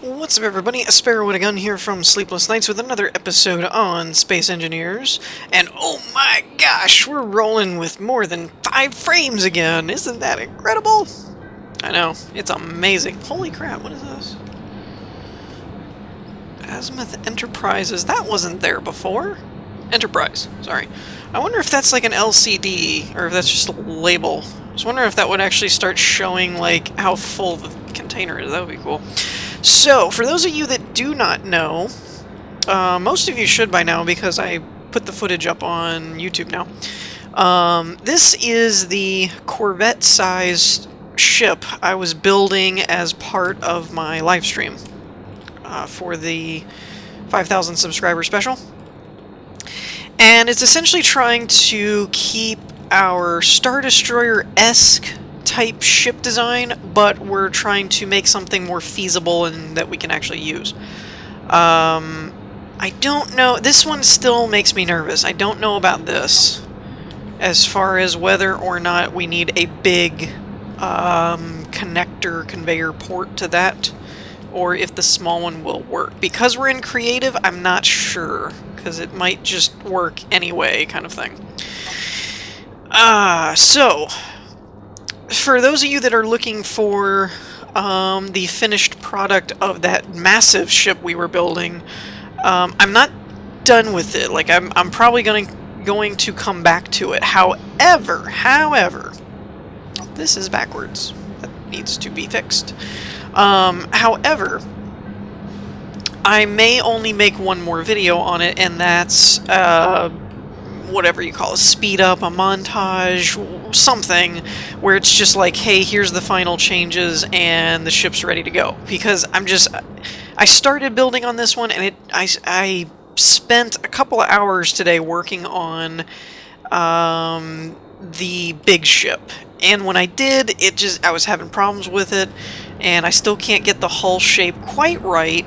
What's up, everybody? A Sparrow with a Gun here from Sleepless Nights with another episode on Space Engineers. And oh my gosh, we're rolling with more than 5 frames again! Isn't that incredible? I know, it's amazing. Holy crap, what is this? Azimuth Enterprises. That wasn't there before. Enterprise, sorry. I wonder if that's like an LCD, or if that's just a label. I was wondering if that would actually start showing like how full the container is. That would be cool. So, for those of you that do not know, most of you should by now because I put the footage up on YouTube now. This is the Corvette-sized ship I was building as part of my live stream for the 5,000 subscriber special. And it's essentially trying to keep our Star Destroyer-esque type ship design, but we're trying to make something more feasible and that we can actually use. I don't know, this one still makes me nervous. I don't know about this, as far as whether or not we need a big connector conveyor port to that, or if the small one will work. Because we're in creative, I'm not sure, because it might just work anyway, kind of thing. So for those of you that are looking for the finished product of that massive ship we were building, I'm not done with it. Like, I'm probably going to come back to it. However, this is backwards. That needs to be fixed. However, I may only make one more video on it, and that's whatever you call it, speed up, a montage, something where it's just like, hey, here's the final changes and the ship's ready to go. Because I started building on this one, and I spent a couple of hours today working on the big ship. And when I did, I was having problems with it, and I still can't get the hull shape quite right.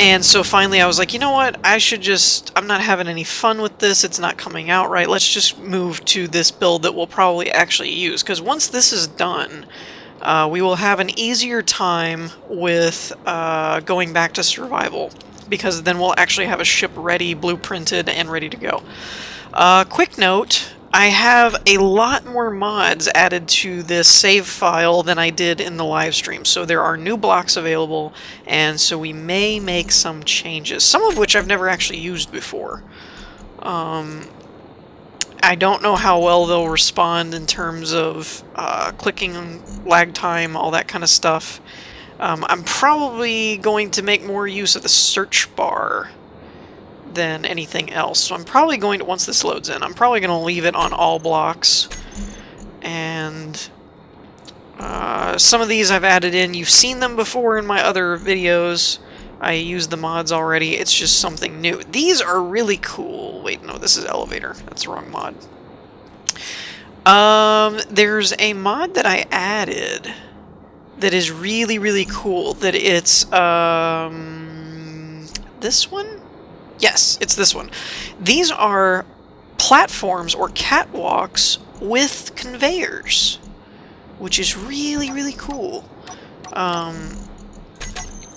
And so finally I was like, you know what, I'm not having any fun with this, it's not coming out right, let's just move to this build that we'll probably actually use. Because once this is done, we will have an easier time with going back to survival. Because then we'll actually have a ship ready, blueprinted, and ready to go. Quick note, I have a lot more mods added to this save file than I did in the live stream. So there are new blocks available, and so we may make some changes. Some of which I've never actually used before. I don't know how well they'll respond in terms of clicking, lag time, all that kind of stuff. I'm probably going to make more use of the search bar than anything else. So I'm probably going to, once this loads in, I'm probably going to leave it on all blocks. And some of these I've added in. You've seen them before in my other videos. I used the mods already. It's just something new. These are really cool. Wait, no, this is elevator. That's the wrong mod. There's a mod that I added that is really, really cool. That it's this one? Yes, it's this one. These are platforms or catwalks with conveyors, which is really, really cool.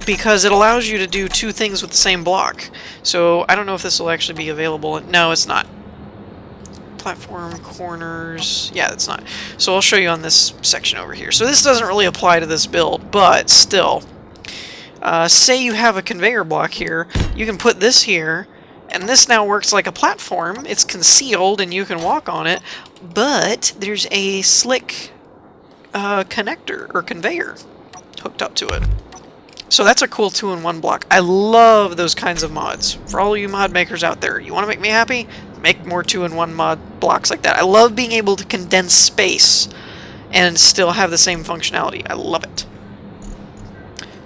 Because it allows you to do two things with the same block. So I don't know if this will actually be available. No, it's not. Platform corners. Yeah, it's not. So I'll show you on this section over here. So this doesn't really apply to this build, but still. Say you have a conveyor block here, you can put this here, and this now works like a platform. It's concealed and you can walk on it, but there's a slick connector or conveyor hooked up to it. So that's a cool 2-in-1 block. I love those kinds of mods. For all you mod makers out there, you want to make me happy? Make more 2-in-1 mod blocks like that. I love being able to condense space and still have the same functionality. I love it.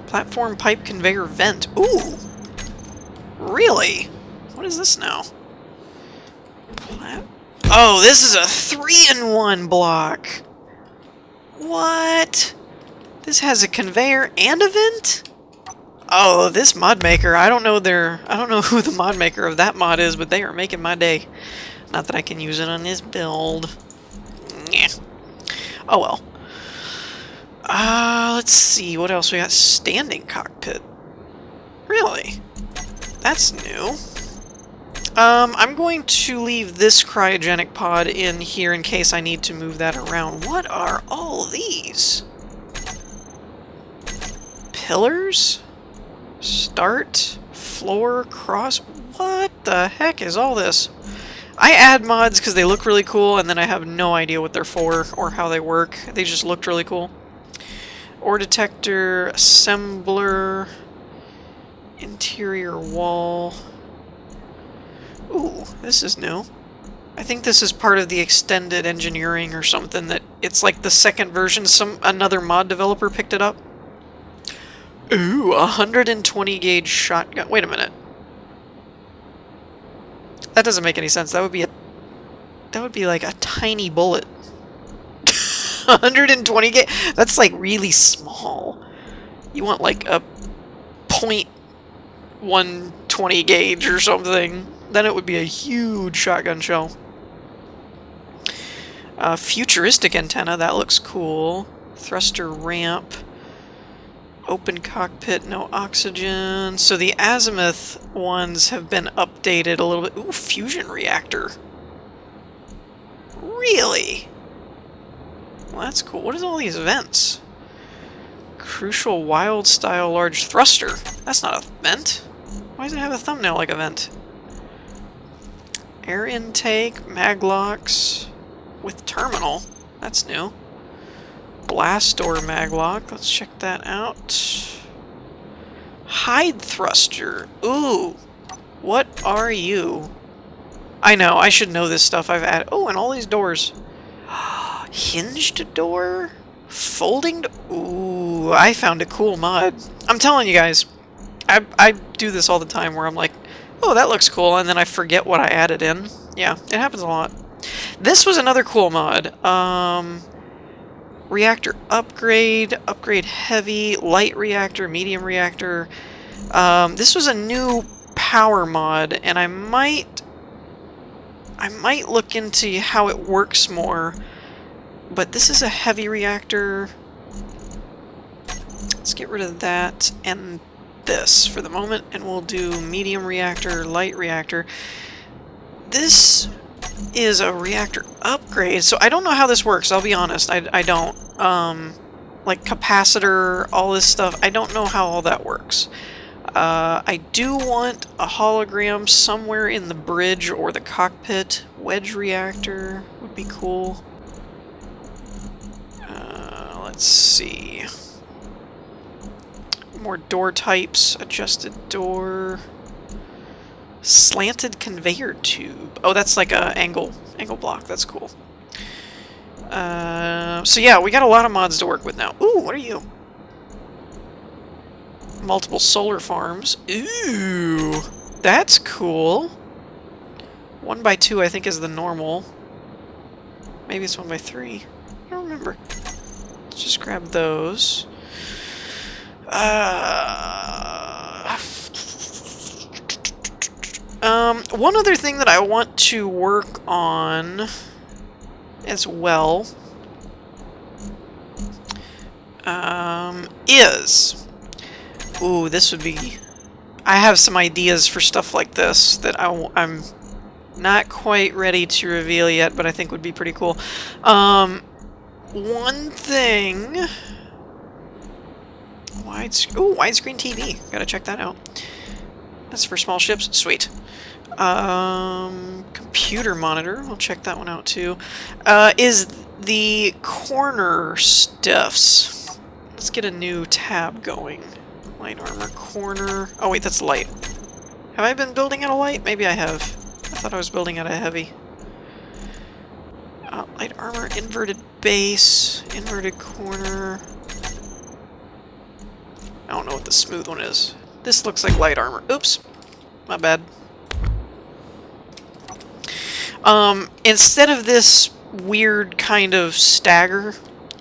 Platform pipe conveyor vent. Ooh! Really? What is this now? Oh, this is a 3-in-1 block! What? This has a conveyor and a vent? Oh, this mod maker, I don't know who the mod maker of that mod is, but they are making my day. Not that I can use it on this build. Nyeh. Oh well. Let's see, what else we got? Standing cockpit. Really? That's new. I'm going to leave this cryogenic pod in here in case I need to move that around. What are all these? Pillars? Start? Floor? Cross? What the heck is all this? I add mods because they look really cool, and then I have no idea what they're for or how they work. They just looked really cool. Ore detector, assembler, interior wall. Ooh, this is new. I think this is part of the extended engineering or something, that it's like the second version. Another mod developer picked it up. Ooh, 120 gauge shotgun. Wait a minute. That doesn't make any sense. That would be like a tiny bullet. 120 gauge. That's like really small. You want like a .120 gauge or something. Then it would be a huge shotgun shell. Futuristic antenna, that looks cool. Thruster ramp. Open cockpit, no oxygen. So the azimuth ones have been updated a little bit. Ooh, fusion reactor. Really? Well, that's cool. What is all these vents? Crucial wild style large thruster. That's not a vent. Why does it have a thumbnail like a vent? Air intake, mag locks with terminal. That's new. Blast door maglock. Let's check that out. Hide thruster. Ooh. What are you? I know. I should know this stuff. I've added. Oh, and all these doors. Hinged door? Folding door? Ooh, I found a cool mod. I'm telling you guys. I do this all the time where I'm like, oh, that looks cool, and then I forget what I added in. Yeah, it happens a lot. This was another cool mod. Reactor upgrade, upgrade heavy, light reactor, medium reactor. This was a new power mod, and I might look into how it works more. But this is a heavy reactor. Let's get rid of that and this for the moment, and we'll do medium reactor, light reactor. This is a reactor upgrade, so I don't know how this works, I'll be honest. I don't. Like capacitor, all this stuff, I don't know how all that works. I do want a hologram somewhere in the bridge or the cockpit. Wedge reactor would be cool. Let's see. More door types. Adjusted door. Slanted conveyor tube. Oh, that's like a angle block. That's cool. So yeah, we got a lot of mods to work with now. Ooh, what are you? Multiple solar farms. Ooh, that's cool. 1x2 I think is the normal. Maybe it's 1x3. I don't remember. Let's just grab those. One other thing that I want to work on as well is... Ooh, this would be... I have some ideas for stuff like this that I'm not quite ready to reveal yet, but I think would be pretty cool. One thing... widescreen TV. Gotta check that out. That's for small ships. Sweet. Computer monitor. We'll check that one out too. Is the corner stuffs. Let's get a new tab going. Light armor corner. Oh wait, that's light. Have I been building out a light? Maybe I have. I thought I was building out a heavy. Light armor, inverted base, inverted corner. I don't know what the smooth one is. This looks like light armor. Oops. My bad. Instead of this weird kind of stagger,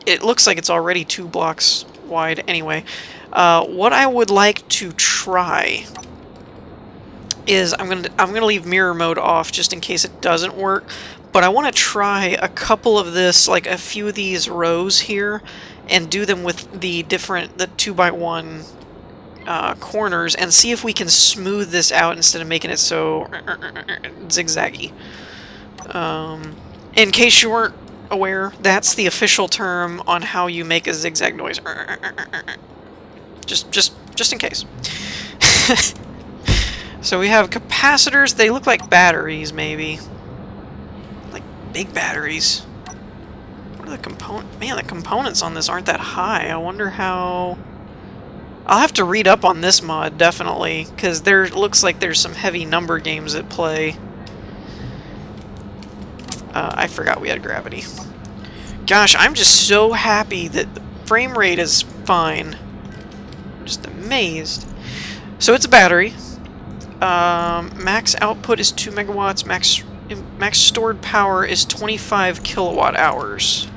it looks like it's already 2 blocks wide anyway. What I would like to try is I'm gonna leave mirror mode off just in case it doesn't work, but I want to try a couple of this, like a few of these rows here, and do them with the 2x1 corners and see if we can smooth this out instead of making it so zigzaggy. In case you weren't aware, that's the official term on how you make a zigzag noise. Just in case. So we have capacitors. They look like batteries, maybe. Like big batteries. What are the components? Man, the components on this aren't that high. I wonder how... I'll have to read up on this mod, definitely, because there looks like there's some heavy number games at play. I forgot we had gravity. Gosh, I'm just so happy that the frame rate is fine. I'm just amazed. So it's a battery. Max output is 2 megawatts. Max stored power is 25 kilowatt hours.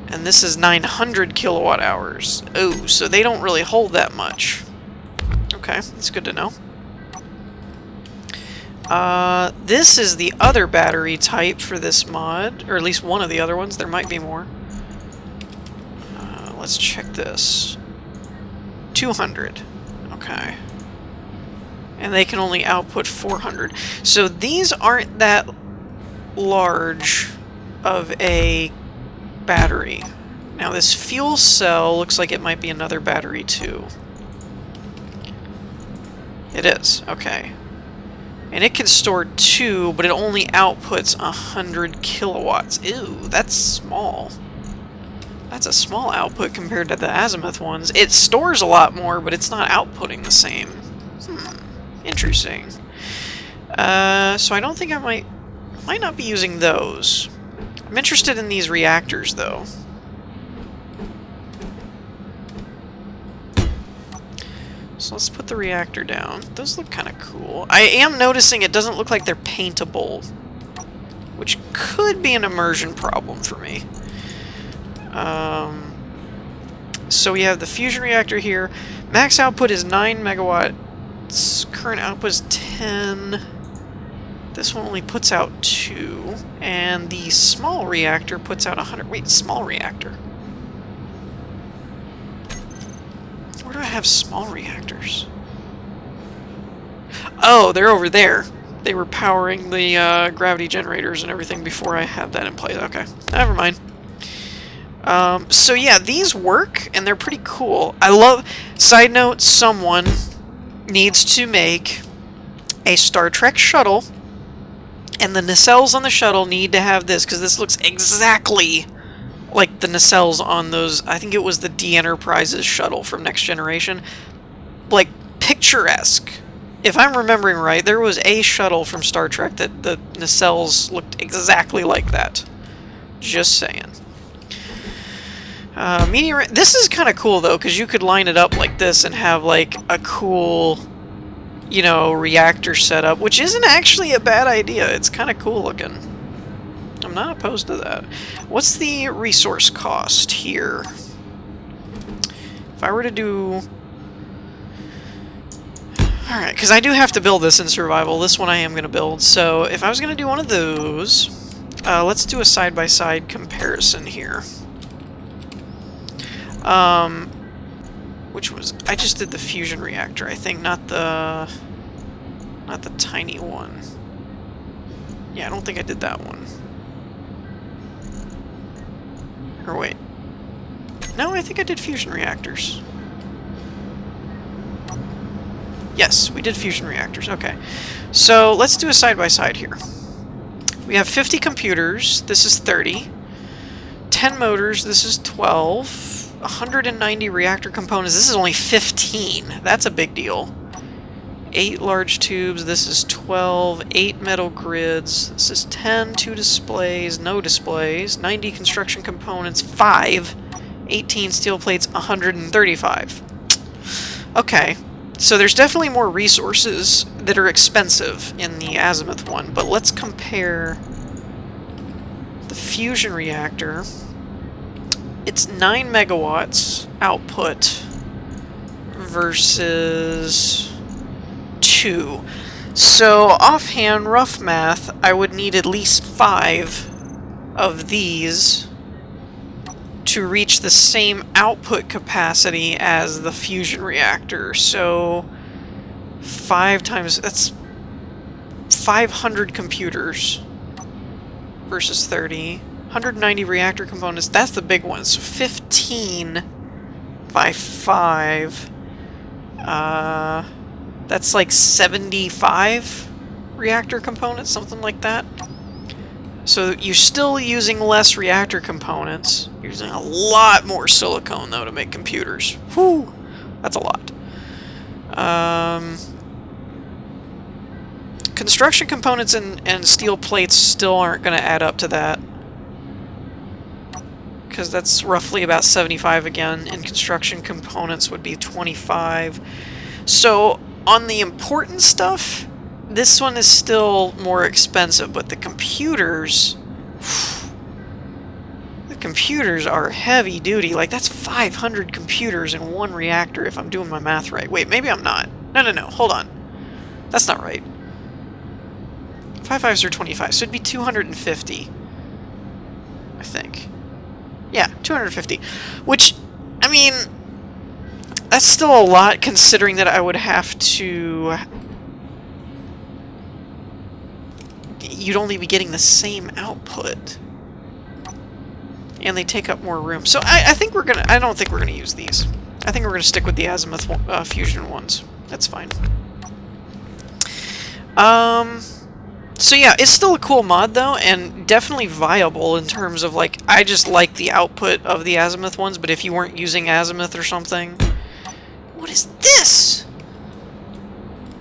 And this is 900 kilowatt hours. Oh, so they don't really hold that much. Okay, that's good to know. This is the other battery type for this mod, or at least one of the other ones. There might be more. Let's check this. 200. Okay. And they can only output 400. So these aren't that large of a battery. Now this fuel cell looks like it might be another battery too. It is, okay. And it can store 2, but it only outputs 100 kilowatts. Ew, that's small. That's a small output compared to the azimuth ones. It stores a lot more, but it's not outputting the same. Interesting. So I don't think I might not be using those. I'm interested in these reactors, though. So let's put the reactor down. Those look kind of cool. I am noticing it doesn't look like they're paintable, which could be an immersion problem for me. So we have the fusion reactor here. Max output is 9 megawatts. Current output is 10. This one only puts out 2. And the small reactor puts out 100. Wait, small reactor. Where do I have small reactors? Oh, they're over there. They were powering the gravity generators and everything before I had that in place. Okay, never mind. So yeah, these work, and they're pretty cool. I love... Side note, someone needs to make a Star Trek shuttle, and the nacelles on the shuttle need to have this, because this looks exactly like the nacelles on those... I think it was the D-Enterprise's shuttle from Next Generation. Like, picturesque. If I'm remembering right, there was a shuttle from Star Trek that the nacelles looked exactly like that. Just saying. This is kind of cool, though, because you could line it up like this and have, like, a cool, you know, reactor setup, which isn't actually a bad idea. It's kind of cool looking. I'm not opposed to that. What's the resource cost here? If I were to do... Alright, because I do have to build this in survival. This one I am going to build. So if I was going to do one of those, let's do a side-by-side comparison here. Which was... I just did the fusion reactor, I think, not the tiny one. Yeah, I don't think I did that one. Or wait. No, I think I did fusion reactors. Yes, we did fusion reactors. Okay. So, let's do a side-by-side here. We have 50 computers. This is 30. 10 motors. This is 12. 190 reactor components. This is only 15. That's a big deal. 8 large tubes. This is 12. 8 metal grids. This is 10. 2 displays. No displays. 90 construction components. 5. 18 steel plates. 135. Okay. So there's definitely more resources that are expensive in the azimuth one, but let's compare the fusion reactor. It's 9 megawatts output versus 2. So offhand, rough math, I would need at least 5 of these to to reach the same output capacity as the fusion reactor. So 5 times, that's 500 computers versus 30. 190 reactor components, that's the big one. So 15 by 5. That's like 75 reactor components, something like that. So you're still using less reactor components. You're using a lot more silicone, though, to make computers. Whew! That's a lot. Construction components and steel plates still aren't going to add up to that. Because that's roughly about 75 again, and construction components would be 25. So on the important stuff, this one is still more expensive, but the computers are heavy duty. Like, that's 500 computers in one reactor if I'm doing my math right. Wait, maybe I'm not. No, hold on. That's not right. 5 5s are 25, so it'd be 250, I think. Yeah, 250. Which, I mean, that's still a lot considering that I would have to... You'd only be getting the same output. And they take up more room. So I think we're gonna... I don't think we're gonna use these. I think we're gonna stick with the azimuth fusion ones. That's fine. So yeah, it's still a cool mod though, and definitely viable in terms of, like, I just like the output of the azimuth ones, but if you weren't using azimuth or something... What is this?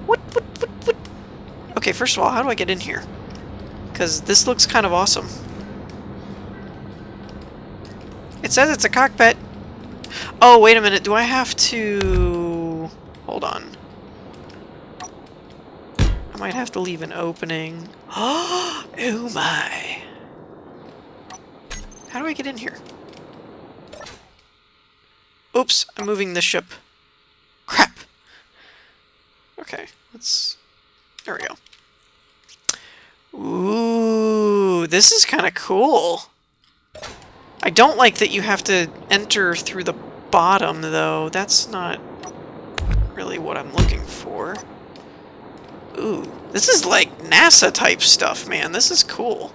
What? Okay, first of all, how do I get in here? Because this looks kind of awesome. It says it's a cockpit. Oh, wait a minute, do I have to... Hold on. I might have to leave an opening. Oh my! How do I get in here? Oops, I'm moving the ship. Crap! Okay, let's... There we go. Ooh, this is kind of cool. I don't like that you have to enter through the bottom, though. That's not really what I'm looking for. Ooh, this is like NASA type stuff, man. This is cool.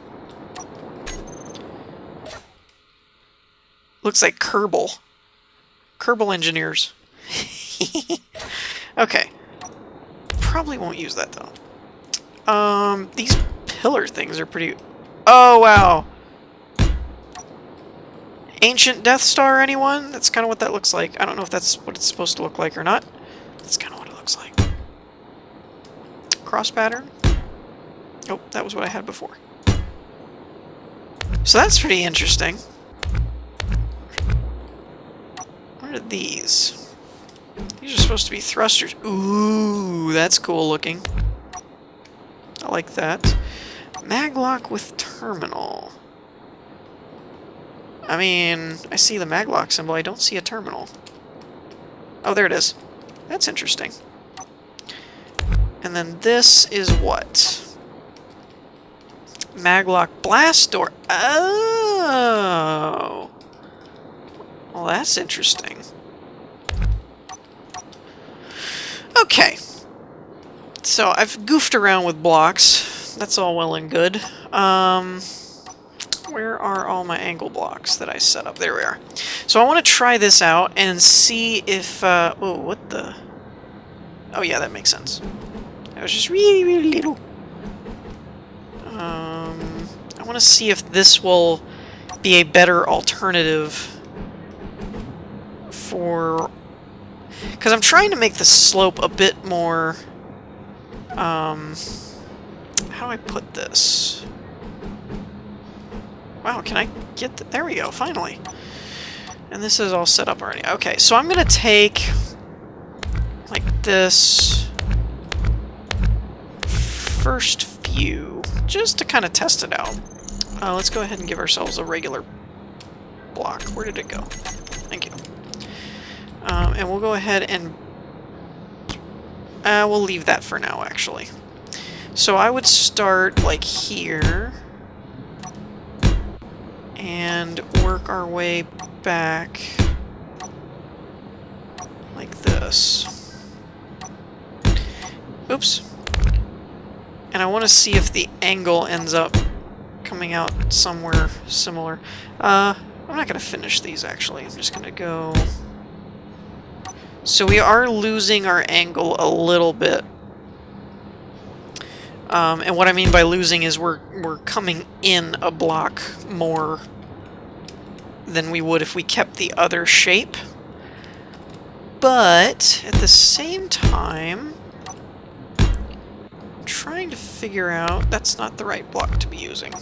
Looks like Kerbal. Kerbal engineers. Okay. Probably won't use that though. These pillar things are pretty... Oh, wow. Ancient Death Star, anyone? That's kind of what that looks like. I don't know if that's what it's supposed to look like or not. That's kind of what it looks like. Cross pattern. Oh, that was what I had before. So that's pretty interesting. What are these? These are supposed to be thrusters. Ooh, that's cool looking. I like that. Maglock with terminal. I mean, I see the maglock symbol. I don't see a terminal. Oh, there it is. That's interesting. And then this is what? Maglock blast door. Oh! Well, that's interesting. Okay. So, I've goofed around with blocks. That's all well and good. Where are all my angle blocks that I set up? There we are. So I want to try this out and see if... oh, what the... Oh, yeah, that makes sense. That was just really, really little. I want to see if this will be a better alternative for... Because I'm trying to make the slope a bit more... how do I put this? Wow, can I get... There we go, finally. And this is all set up already. Okay, so I'm going to take... like this... first view, just to kind of test it out. Let's go ahead and give ourselves a regular block. Where did it go? Thank you. And we'll go ahead and... we'll leave that for now, actually. So I would start, like, here... and work our way back like this. Oops. And I want to see if the angle ends up coming out somewhere similar. I'm not going to finish these, actually. I'm just going to go... So we are losing our angle a little bit. And what I mean by losing is we're coming in a block more than we would if we kept the other shape. But at the same time, I'm trying to figure out... That's not the right block to be using.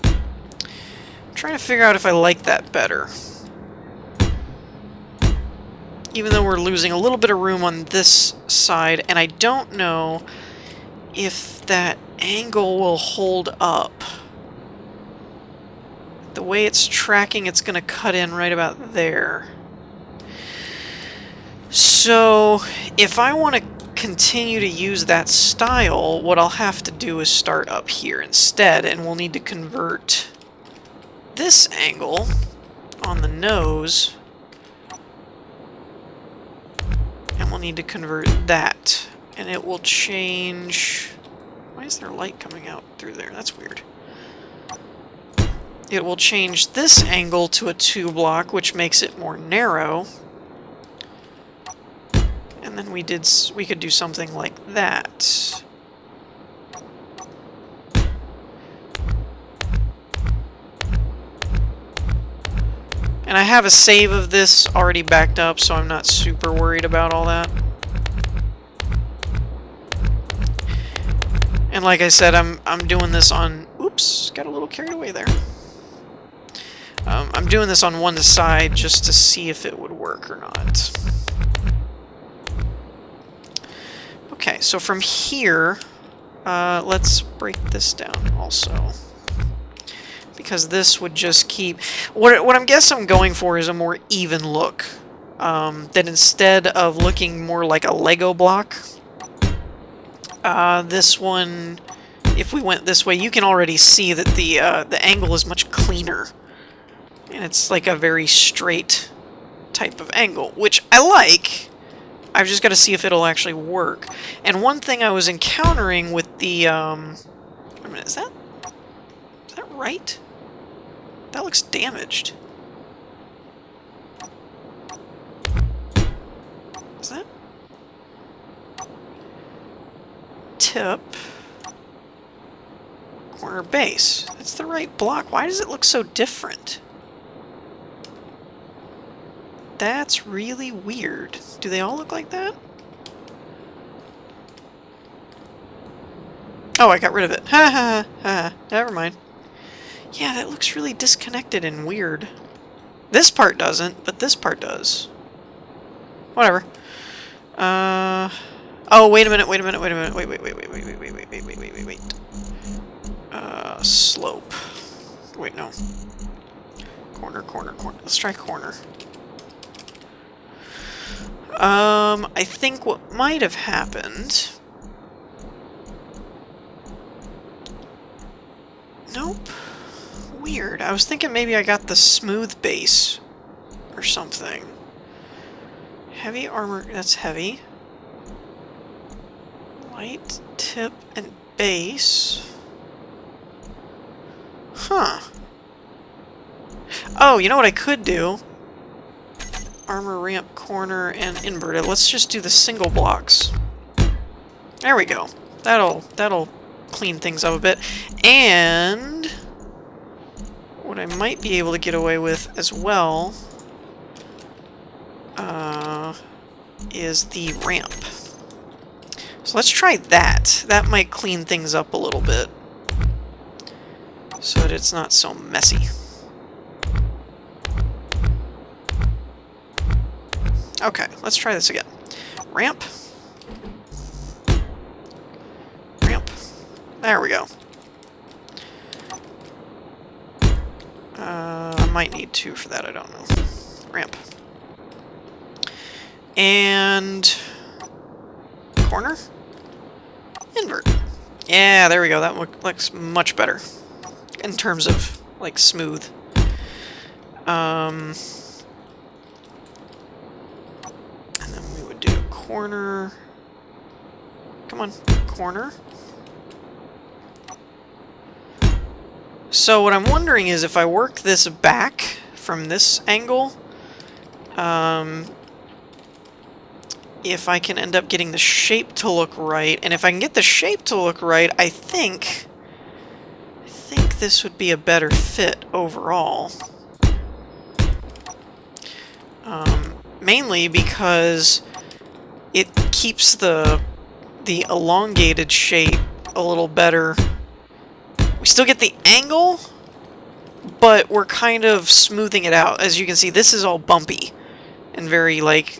I'm trying to figure out if I like that better. Even though we're losing a little bit of room on this side, and I don't know if that angle will hold up. The way it's tracking, it's going to cut in right about there. So, if I want to continue to use that style, what I'll have to do is start up here instead, and we'll need to convert this angle on the nose, and we'll need to convert that, and it will change... Why is there light coming out through there? That's weird. It will change this angle to a 2 block, which makes it more narrow. And then we could do something like that. And I have a save of this already backed up, so I'm not super worried about all that. And like I said, I'm doing this on... Oops, got a little carried away there. I'm doing this on one side just to see if it would work or not. Okay, so from here, let's break this down also. Because this would just keep... What I'm guessing I'm going for is a more even look. That instead of looking more like a Lego block, this one, if we went this way, you can already see that the angle is much cleaner. And it's like a very straight type of angle, which I like. I've just got to see if it'll actually work. And one thing I was encountering with the... Wait a minute, is that right? That looks damaged. Is that... Tip... Corner base. That's the right block. Why does it look so different? That's really weird. Do they all look like that? Oh, I got rid of it. Ha ha ha. Never mind. Yeah, that looks really disconnected and weird. This part doesn't, but this part does. Whatever. Oh, wait a minute, wait a minute, wait a minute. Wait. Slope. Wait, no. Corner. Let's try corner. I think what might have happened... Nope. Weird. I was thinking maybe I got the smooth base or something. Heavy armor, that's heavy. Light, tip, and base. Huh. Oh, you know what I could do? Armor, ramp, corner, and inverted. Let's just do the single blocks. There we go. That'll clean things up a bit. And what I might be able to get away with as well is the ramp. So let's try that. That might clean things up a little bit so that it's not so messy. Okay, let's try this again. Ramp. Ramp. There we go. I might need 2 for that, I don't know. Ramp. And... corner? Invert. Yeah, there we go. That looks much better in terms of like, smooth. And then we would do corner. Come on, corner. So what I'm wondering is if I work this back from this angle, if I can end up getting the shape to look right. And if I can get the shape to look right, I think this would be a better fit overall. Mainly because it keeps the elongated shape a little better. We still get the angle, but we're kind of smoothing it out. As you can see, this is all bumpy and very, like,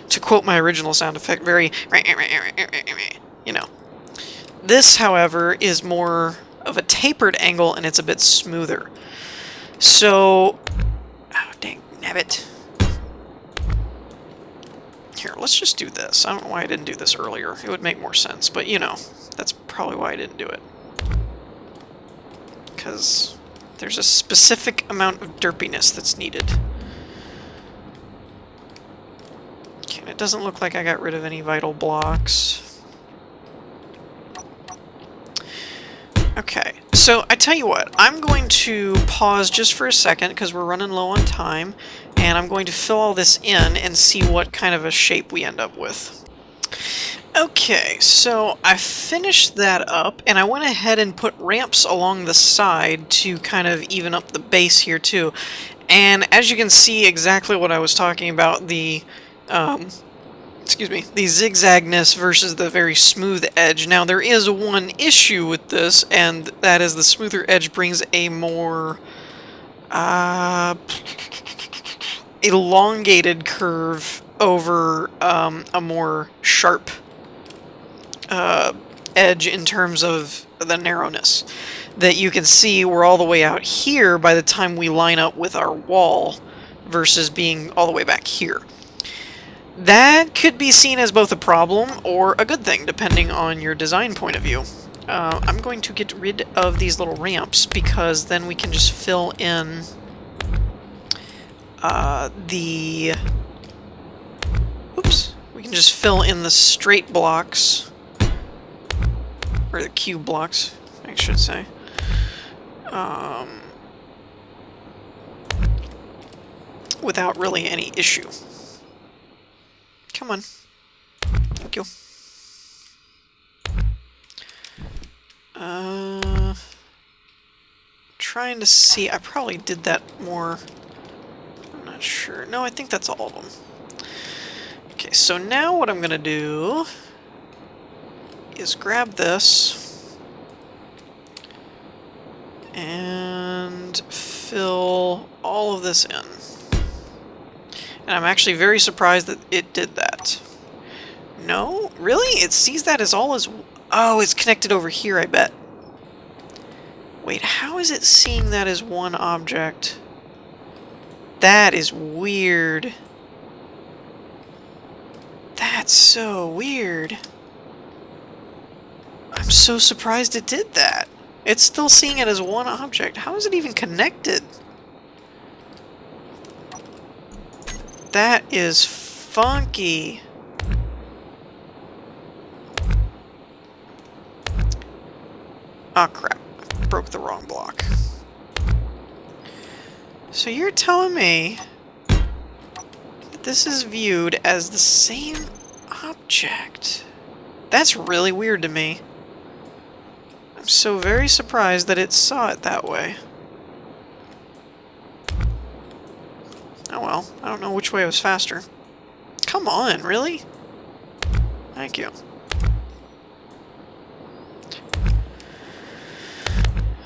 to quote my original sound effect, very, you know. This, however, is more of a tapered angle, and it's a bit smoother. So, oh, dang, nabbit. Here, let's just do this. I don't know why I didn't do this earlier. It would make more sense, but, you know, that's probably why I didn't do it. Because there's a specific amount of derpiness that's needed. Okay, and it doesn't look like I got rid of any vital blocks. Okay, so I tell you what, I'm going to pause just for a second because we're running low on time, and I'm going to fill all this in and see what kind of a shape we end up with. Okay, so I finished that up, and I went ahead and put ramps along the side to kind of even up the base here too. And as you can see, exactly what I was talking about, the excuse me, the zigzagness versus the very smooth edge. Now there is one issue with this, and that is the smoother edge brings a more elongated curve over a more sharp edge in terms of the narrowness. That you can see we're all the way out here by the time we line up with our wall versus being all the way back here. That could be seen as both a problem or a good thing, depending on your design point of view. I'm going to get rid of these little ramps because then we can just fill in we can just fill in the straight blocks, or the cube blocks, I should say. Without really any issue. Come on. Thank you. Trying to see. I probably did that more. I'm not sure. No, I think that's all of them. Okay, so now what I'm going to do is grab this and fill all of this in. And I'm actually very surprised that it did that. No? Really? It sees that as all as... Oh, it's connected over here, I bet. Wait, how is it seeing that as one object? That is weird. That's so weird. I'm so surprised it did that. It's still seeing it as one object. How is it even connected? That is funky. Oh crap, I broke the wrong block. So you're telling me that this is viewed as the same object? That's really weird to me. I'm so very surprised that it saw it that way. Oh well, I don't know which way was faster. Come on, really? Thank you.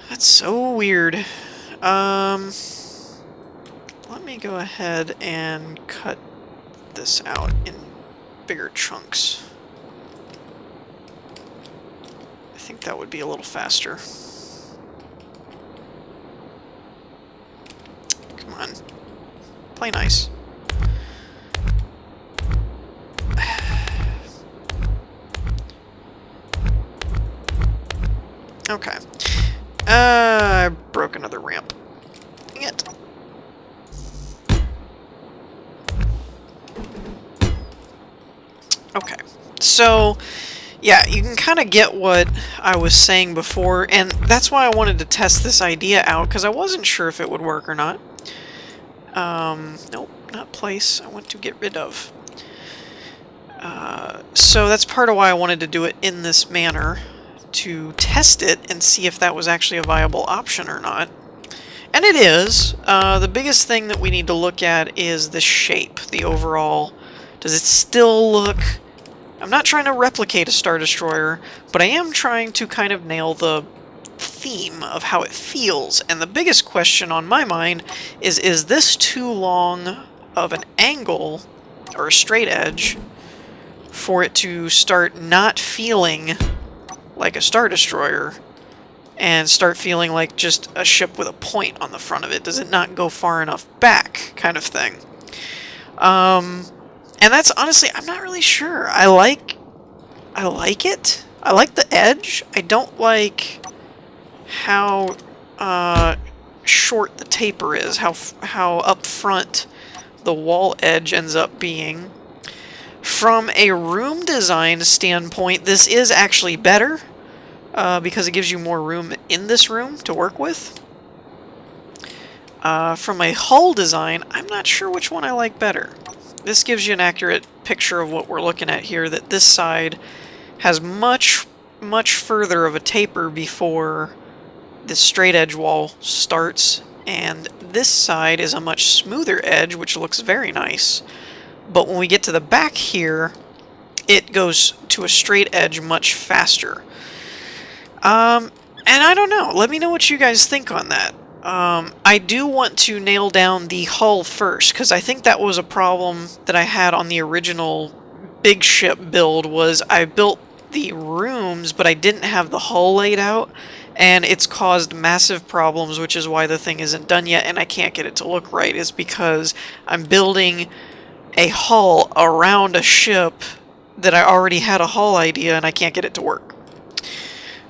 That's so weird. Let me go ahead and cut this out in bigger chunks. I think that would be a little faster. Come on. Play nice. Okay. I broke broke another ramp. Dang it. Okay, so yeah, you can kind of get what I was saying before, and that's why I wanted to test this idea out, because I wasn't sure if it would work or not. Nope, not place. I want to get rid of. So that's part of why I wanted to do it in this manner, to test it and see if that was actually a viable option or not. And it is. The biggest thing that we need to look at is the shape, the overall. Does it still look... I'm not trying to replicate a Star Destroyer, but I am trying to kind of nail the theme of how it feels. And the biggest question on my mind is this too long of an angle, or a straight edge, for it to start not feeling like a Star Destroyer and start feeling like just a ship with a point on the front of it? Does it not go far enough back, kind of thing? And that's honestly, I'm not really sure. I like it. I like the edge. I don't like how short the taper is, how up front the wall edge ends up being. From a room design standpoint, this is actually better, because it gives you more room in this room to work with. From a hull design, I'm not sure which one I like better. This gives you an accurate picture of what we're looking at here, that this side has much, much further of a taper before the straight edge wall starts, and this side is a much smoother edge, which looks very nice. But when we get to the back here, it goes to a straight edge much faster. And I don't know. Let me know what you guys think on that. I do want to nail down the hull first, because I think that was a problem that I had on the original big ship build, was I built the rooms, but I didn't have the hull laid out, and it's caused massive problems, which is why the thing isn't done yet, and I can't get it to look right, is because I'm building a hull around a ship that I already had a hull idea, and I can't get it to work.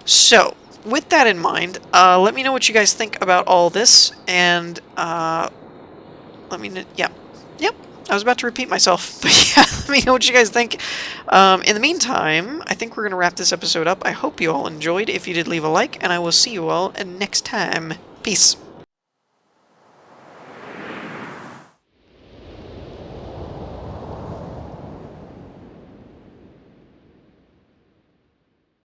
So, with that in mind, let me know what you guys think about all this, and let me know, yep, I was about to repeat myself, but yeah, let me know what you guys think. In the meantime, I think we're going to wrap this episode up. I hope you all enjoyed. If you did, leave a like, and I will see you all next time. Peace.